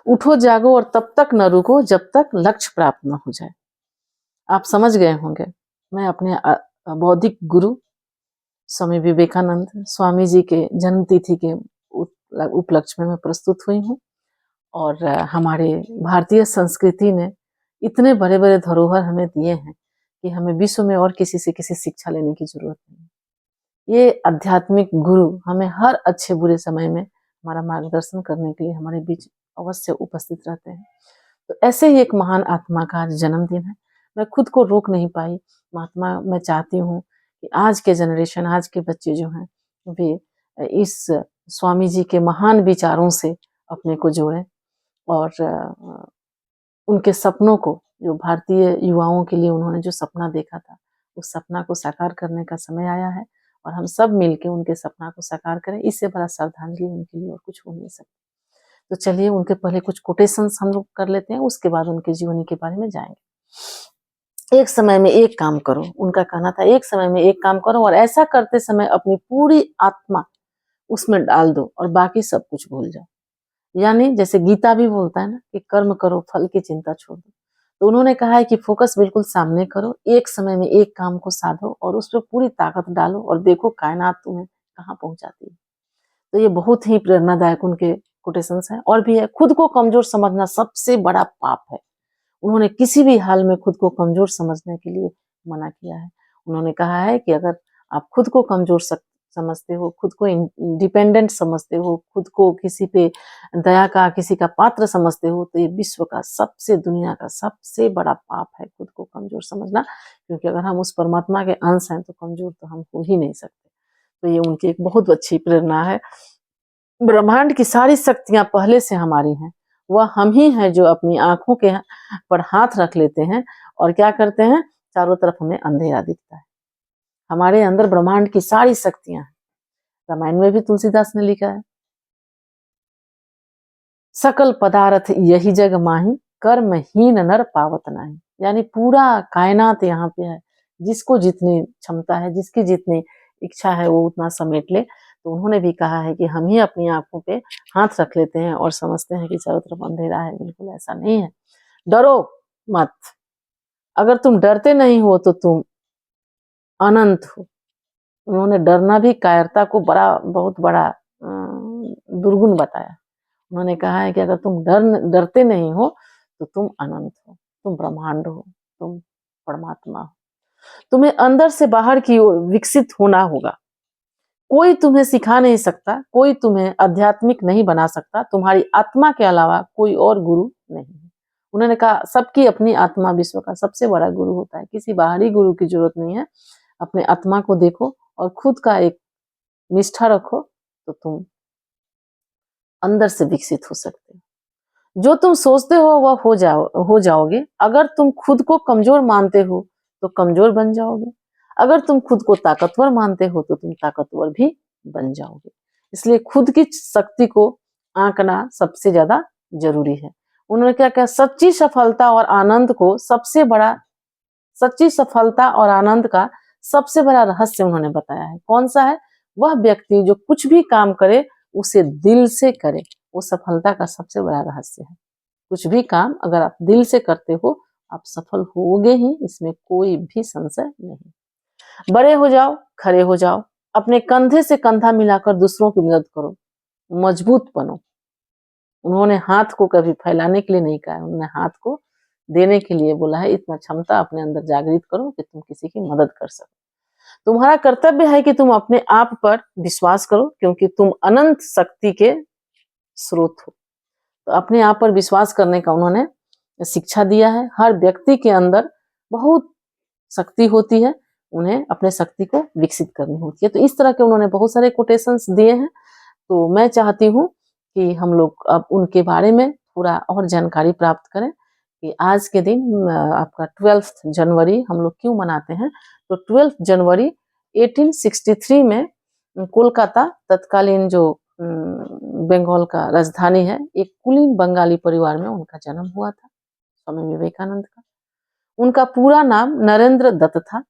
उठो जागो और तब तक न रुको जब तक लक्ष्य प्राप्त न हो जाए। आप समझ गए होंगे, मैं अपने बौद्धिक गुरु स्वामी विवेकानंद स्वामी जी के जन्म तिथि के उपलक्ष्य में मैं प्रस्तुत हुई हूँ। और हमारे भारतीय संस्कृति ने इतने बड़े बड़े धरोहर हमें दिए हैं कि हमें विश्व में और किसी से किसी शिक्षा लेने की जरूरत नहीं। ये आध्यात्मिक गुरु हमें हर अच्छे बुरे समय में हमारा मार्गदर्शन करने के लिए हमारे बीच अवश्य उपस्थित रहते हैं। तो ऐसे ही एक महान आत्मा का आज जन्मदिन है। मैं खुद को रोक नहीं पाई। महात्मा, मैं चाहती हूँ कि आज के जनरेशन, आज के बच्चे जो हैं, वे इस स्वामी जी के महान विचारों से अपने को जोड़ें और उनके सपनों को, जो भारतीय युवाओं के लिए उन्होंने जो सपना देखा था, उस सपना को साकार करने का समय आया है और हम सब मिलके उनके सपना को साकार करें। इससे बड़ा श्रद्धांजलि उनके लिए और कुछ हो नहीं सकता। तो चलिए उनके पहले कुछ कोटेशंस हम लोग कर लेते हैं, उसके बाद उनके जीवनी के बारे में जाएंगे। एक समय में एक काम करो, उनका कहना था एक समय में एक काम करो और ऐसा करते समय अपनी पूरी आत्मा उसमें डाल दो और बाकी सब कुछ भूल जाओ। यानी जैसे गीता भी बोलता है ना कि कर्म करो फल की चिंता छोड़ दो, तो उन्होंने कहा है कि फोकस बिल्कुल सामने करो, एक समय में एक काम को साधो और उस पर पूरी ताकत डालो और देखो कायनात तुम्हें कहाँ पहुंचाती है। तो ये बहुत ही प्रेरणादायक उनके कोटेशंस हैं। और भी है, खुद को कमजोर समझना सबसे बड़ा पाप है। उन्होंने किसी भी हाल में खुद को कमजोर समझने के लिए मना किया है। उन्होंने कहा है कि अगर आप खुद को कमजोर समझते हो, खुद को इंडिपेंडेंट समझते हो, खुद को किसी पे दया का, किसी का पात्र समझते हो, तो ये विश्व का सबसे, दुनिया का सबसे बड़ा पाप है खुद को कमजोर समझना। क्योंकि अगर हम उस परमात्मा के अंश हैं तो कमजोर तो हम हो ही नहीं सकते। तो ये उनकी एक बहुत अच्छी प्रेरणा है। ब्रह्मांड की सारी शक्तियां पहले से हमारी हैं, वह हम ही हैं जो अपनी आंखों के पर हाथ रख लेते हैं और क्या करते हैं, चारों तरफ हमें अंधेरा दिखता है। हमारे अंदर ब्रह्मांड की सारी शक्तियां हैं। रामायण में भी तुलसीदास ने लिखा है, सकल पदार्थ यही जग माही, कर्महीन नर पावत नाही। यानी पूरा कायनात यहाँ पे है, जिसको जितनी क्षमता है, जिसकी जितनी इच्छा है वो उतना समेट ले। तो उन्होंने भी कहा है कि हम ही अपनी आंखों पे हाथ रख लेते हैं और समझते हैं कि चारों तरफ अंधेरा है। बिल्कुल ऐसा नहीं है। डरो मत, अगर तुम डरते नहीं हो तो तुम अनंत हो। उन्होंने डरना भी कायरता को बहुत बड़ा दुर्गुण बताया। उन्होंने कहा है कि अगर तुम डरते नहीं हो तो तुम अनंत हो, तुम ब्रह्मांड हो, तुम परमात्मा हो। तुम्हें अंदर से बाहर की ओर विकसित होना होगा। कोई तुम्हें सिखा नहीं सकता, कोई तुम्हें आध्यात्मिक नहीं बना सकता, तुम्हारी आत्मा के अलावा कोई और गुरु नहीं है। उन्होंने कहा सबकी अपनी आत्मा विश्व का सबसे बड़ा गुरु होता है, किसी बाहरी गुरु की जरूरत नहीं है। अपने आत्मा को देखो और खुद का एक निष्ठा रखो तो तुम अंदर से विकसित हो सकते हो। जो तुम सोचते हो वह हो जाओगे। अगर तुम खुद को कमजोर मानते हो तो कमजोर बन जाओगे। अगर तुम खुद को ताकतवर मानते हो तो तुम ताकतवर भी बन जाओगे। इसलिए खुद की शक्ति को आंकना सबसे ज्यादा जरूरी है। उन्होंने क्या कहा, सच्ची सफलता और आनंद को सबसे बड़ा, सच्ची सफलता और आनंद का सबसे बड़ा रहस्य उन्होंने बताया है। कौन सा है? वह व्यक्ति जो कुछ भी काम करे उसे दिल से करे, वो सफलता का सबसे बड़ा रहस्य है। कुछ भी काम अगर आप दिल से करते हो आप सफल होगे ही, इसमें कोई भी संशय नहीं। बड़े हो जाओ, खड़े हो जाओ, अपने कंधे से कंधा मिलाकर दूसरों की मदद करो, मजबूत बनो। उन्होंने हाथ को कभी फैलाने के लिए नहीं कहा, उन्होंने हाथ को देने के लिए बोला है। इतना क्षमता अपने अंदर जागृत करो कि तुम किसी की मदद कर सको। तुम्हारा कर्तव्य है कि तुम अपने आप पर विश्वास करो, क्योंकि तुम अनंत शक्ति के स्रोत हो। तो अपने आप पर विश्वास करने का उन्होंने शिक्षा दिया है। हर व्यक्ति के अंदर बहुत शक्ति होती है, उन्हें अपने शक्ति को विकसित करनी होती है। तो इस तरह के उन्होंने बहुत सारे कोटेशंस दिए हैं। तो मैं चाहती हूँ कि हम लोग अब उनके बारे में थोड़ा और जानकारी प्राप्त करें कि आज के दिन आपका 12 जनवरी हम लोग क्यों मनाते हैं। तो 12 जनवरी 1863 में कोलकाता, तत्कालीन जो बंगाल का राजधानी है, एक कुलीन बंगाली परिवार में उनका जन्म हुआ था, स्वामी विवेकानंद का। उनका पूरा नाम नरेंद्र दत्त था।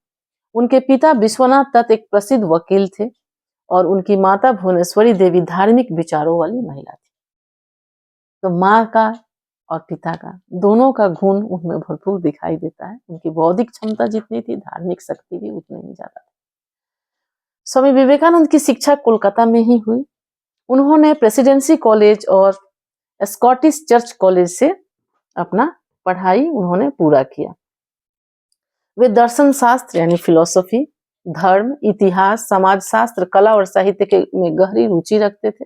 उनके पिता विश्वनाथ दत्त एक प्रसिद्ध वकील थे और उनकी माता भुवनेश्वरी देवी धार्मिक विचारों वाली महिला थी। तो माँ का और पिता का दोनों का गुण उनमें भरपूर दिखाई देता है। उनकी बौद्धिक क्षमता जितनी थी, धार्मिक शक्ति भी उतनी ही ज्यादा थी। स्वामी विवेकानंद की शिक्षा कोलकाता में ही हुई। उन्होंने प्रेसिडेंसी कॉलेज और स्कॉटिश चर्च कॉलेज से अपना पढ़ाई उन्होंने पूरा किया। वे दर्शन शास्त्र यानी फिलोसफी, धर्म, इतिहास, समाजशास्त्र, कला और साहित्य के में गहरी रुचि रखते थे।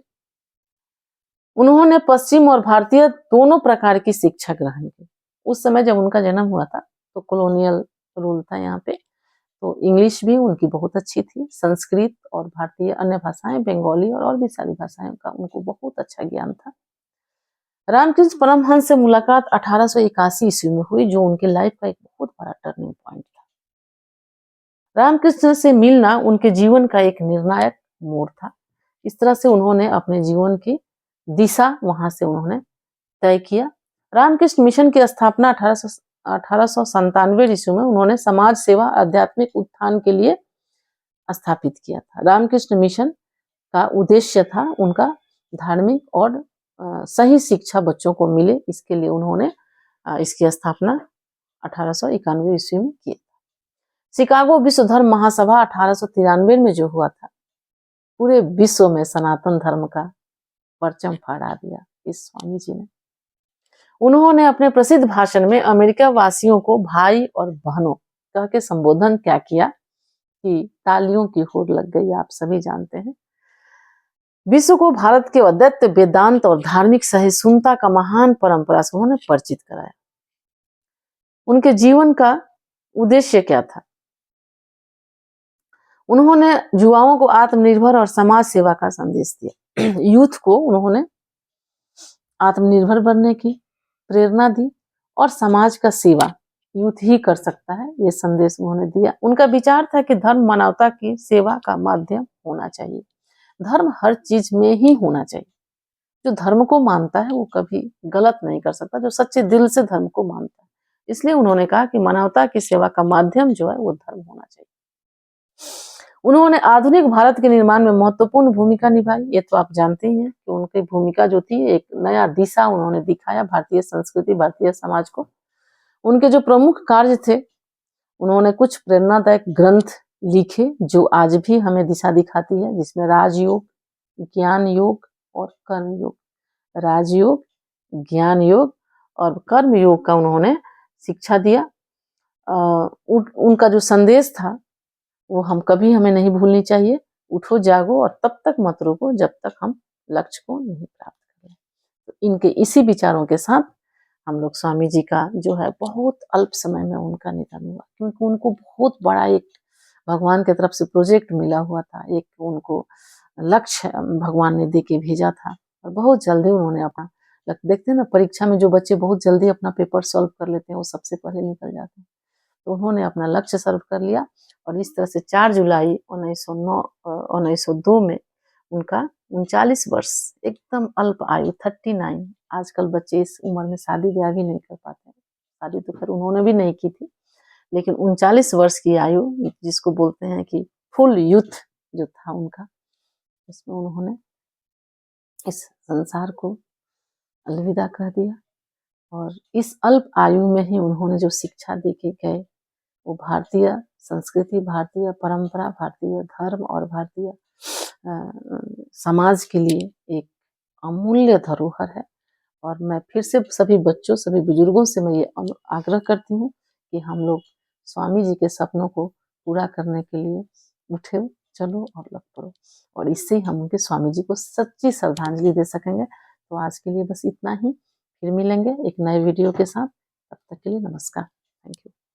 उन्होंने पश्चिम और भारतीय दोनों प्रकार की शिक्षा ग्रहण की। उस समय जब उनका जन्म हुआ था तो कॉलोनियल रूल था यहाँ पे, तो इंग्लिश भी उनकी बहुत अच्छी थी, संस्कृत और भारतीय अन्य भाषाएं, बंगाली और भी सारी भाषाएं का उनको बहुत अच्छा ज्ञान था। रामकृष्ण परमहंस से मुलाकात 1881 ईस्वी में हुई, जो उनके लाइफ का एक बहुत बड़ा टर्निंग पॉइंट था। रामकृष्ण से मिलना उनके जीवन का एक निर्णायक मोड़ था। इस तरह से उन्होंने अपने जीवन की दिशा वहां से उन्होंने तय किया। रामकृष्ण मिशन की स्थापना 1897 ईस्वी में उन्होंने समाज सेवा आध्यात्मिक उत्थान के लिए स्थापित किया था। रामकृष्ण मिशन का उद्देश्य था उनका धार्मिक और सही शिक्षा बच्चों को मिले, इसके लिए उन्होंने इसकी स्थापना 1891 ईस्वी में की। शिकागो विश्व धर्म महासभा 1893 में जो हुआ था, पूरे विश्व में सनातन धर्म का परचम फहरा दिया इस स्वामी जी ने। उन्होंने अपने प्रसिद्ध भाषण में अमेरिका वासियों को भाई और बहनों कह के संबोधन क्या किया कि तालियों की होड़ लग गई, आप सभी जानते हैं। विश्व को भारत के अद्वैत वेदांत और धार्मिक सहिष्णुता का महान परंपरा से उन्होंने परिचित कराया। उनके जीवन का उद्देश्य क्या था? उन्होंने युवाओं को आत्मनिर्भर और समाज सेवा का संदेश दिया। यूथ को उन्होंने आत्मनिर्भर बनने की प्रेरणा दी और समाज का सेवा यूथ ही कर सकता है, ये संदेश उन्होंने दिया। उनका विचार था कि धर्म मानवता की सेवा का माध्यम होना चाहिए। धर्म हर चीज में ही होना चाहिए। जो धर्म को मानता है वो कभी गलत नहीं कर सकता, जो सच्चे दिल से धर्म को मानता है। इसलिए उन्होंने कहा कि मानवता की सेवा का माध्यम जो है वो धर्म होना चाहिए। उन्होंने आधुनिक भारत के निर्माण में महत्वपूर्ण भूमिका निभाई। ये तो आप जानते ही हैं कि उनकी भूमिका जो थी, एक नया दिशा उन्होंने दिखाया भारतीय संस्कृति, भारतीय समाज को। उनके जो प्रमुख कार्य थे, उन्होंने कुछ प्रेरणादायक ग्रंथ लिखे जो आज भी हमें दिशा दिखाती है, जिसमें राजयोग, ज्ञान योग और कर्म योग, राजयोग, ज्ञान योग और कर्म योग का उन्होंने शिक्षा दिया। उनका जो संदेश था वो हमें नहीं भूलनी चाहिए। उठो जागो और तब तक मत रुको जब तक हम लक्ष्य को नहीं प्राप्त करें। तो इनके इसी विचारों के साथ हम लोग स्वामी जी का जो है, बहुत अल्प समय में उनका निधन हुआ, क्योंकि उनको बहुत बड़ा एक भगवान की तरफ से प्रोजेक्ट मिला हुआ था, एक उनको लक्ष्य भगवान ने दे के भेजा था और बहुत जल्दी उन्होंने अपना देखते हैं ना, परीक्षा में जो बच्चे बहुत जल्दी अपना पेपर सॉल्व कर लेते हैं वो सबसे पहले निकल जाते हैं। तो उन्होंने अपना लक्ष्य सर्व कर लिया और इस तरह से 4 जुलाई 1902 में उनका 39 वर्ष, एकदम अल्प आयु 39। आजकल बच्चे इस उम्र में शादी ब्याह भी नहीं कर पाते हैं। शादी तो खैर उन्होंने भी नहीं की थी, लेकिन 39 वर्ष की आयु, जिसको बोलते हैं कि फुल यूथ जो था उनका, इसमें उन्होंने इस संसार को अलविदा कह दिया। और इस अल्प आयु में ही उन्होंने जो शिक्षा दे के गए, वो भारतीय संस्कृति, भारतीय परंपरा, भारतीय धर्म और भारतीय समाज के लिए एक अमूल्य धरोहर है। और मैं फिर से सभी बच्चों, सभी बुजुर्गों से मैं ये आग्रह करती हूँ कि हम लोग स्वामी जी के सपनों को पूरा करने के लिए उठे, चलो और लग पड़ो, और इससे ही हम उनके स्वामी जी को सच्ची श्रद्धांजलि दे सकेंगे। तो आज के लिए बस इतना ही, फिर मिलेंगे एक नए वीडियो के साथ। तब तक के लिए नमस्कार, थैंक यू।